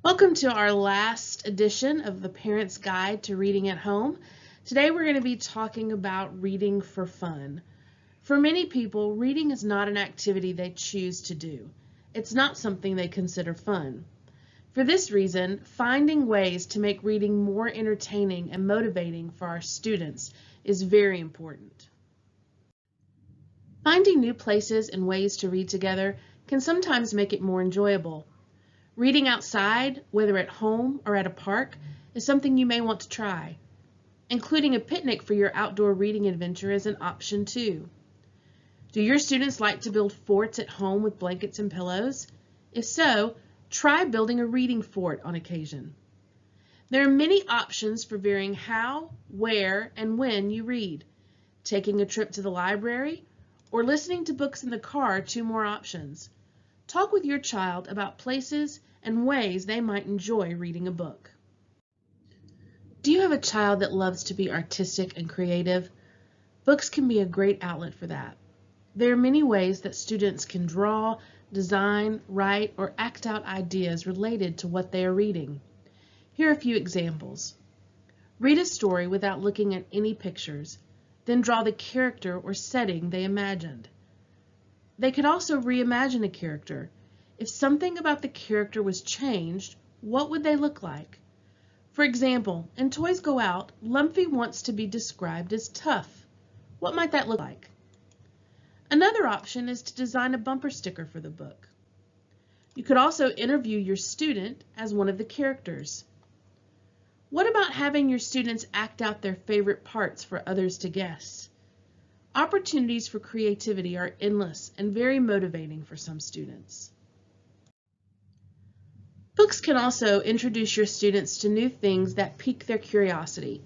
Welcome to our last edition of the Parent's Guide to Reading at Home. Today we're going to be talking about reading for fun. For many people, reading is not an activity they choose to do. It's not something they consider fun. For this reason, finding ways to make reading more entertaining and motivating for our students is very important. Finding new places and ways to read together can sometimes make it more enjoyable. Reading outside, whether at home or at a park, is something you may want to try. Including a picnic for your outdoor reading adventure is an option too. Do your students like to build forts at home with blankets and pillows? If so, try building a reading fort on occasion. There are many options for varying how, where, and when you read. Taking a trip to the library or listening to books in the car are two more options. Talk with your child about places and ways they might enjoy reading a book. Do you have a child that loves to be artistic and creative? Books can be a great outlet for that. There are many ways that students can draw, design, write, or act out ideas related to what they are reading. Here are a few examples. Read a story without looking at any pictures, then draw the character or setting they imagined. They could also reimagine a character. If something about the character was changed, what would they look like? For example, in Toys Go Out, Lumpy wants to be described as tough. What might that look like? Another option is to design a bumper sticker for the book. You could also interview your student as one of the characters. What about having your students act out their favorite parts for others to guess? Opportunities for creativity are endless and very motivating for some students. Books can also introduce your students to new things that pique their curiosity.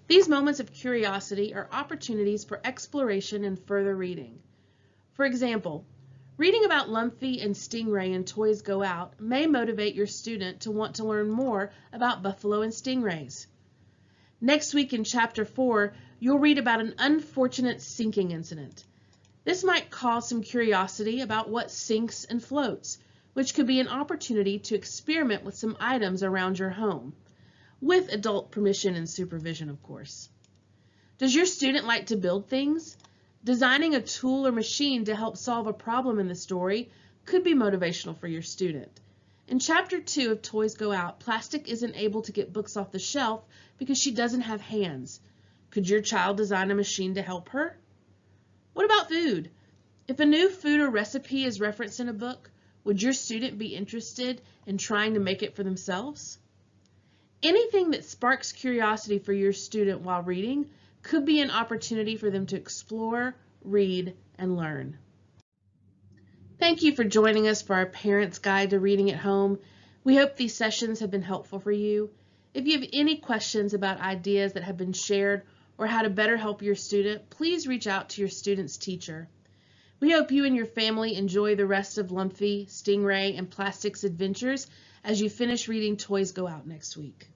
These moments of curiosity are opportunities for exploration and further reading. For example, reading about Lumpy and Stingray in Toys Go Out may motivate your student to want to learn more about buffalo and stingrays. Next week in Chapter 4, you'll read about an unfortunate sinking incident. This might cause some curiosity about what sinks and floats, which could be an opportunity to experiment with some items around your home, with adult permission and supervision, of course. Does your student like to build things? Designing a tool or machine to help solve a problem in the story could be motivational for your student. In Chapter 2 of Toys Go Out, Plastic isn't able to get books off the shelf because she doesn't have hands. Could your child design a machine to help her? What about food? If a new food or recipe is referenced in a book, would your student be interested in trying to make it for themselves? Anything that sparks curiosity for your student while reading could be an opportunity for them to explore, read, and learn. Thank you for joining us for our Parent's Guide to Reading at Home. We hope these sessions have been helpful for you. If you have any questions about ideas that have been shared or how to better help your student, please reach out to your student's teacher. We hope you and your family enjoy the rest of Lumpy, Stingray, and Plastic's adventures as you finish reading Toys Go Out next week.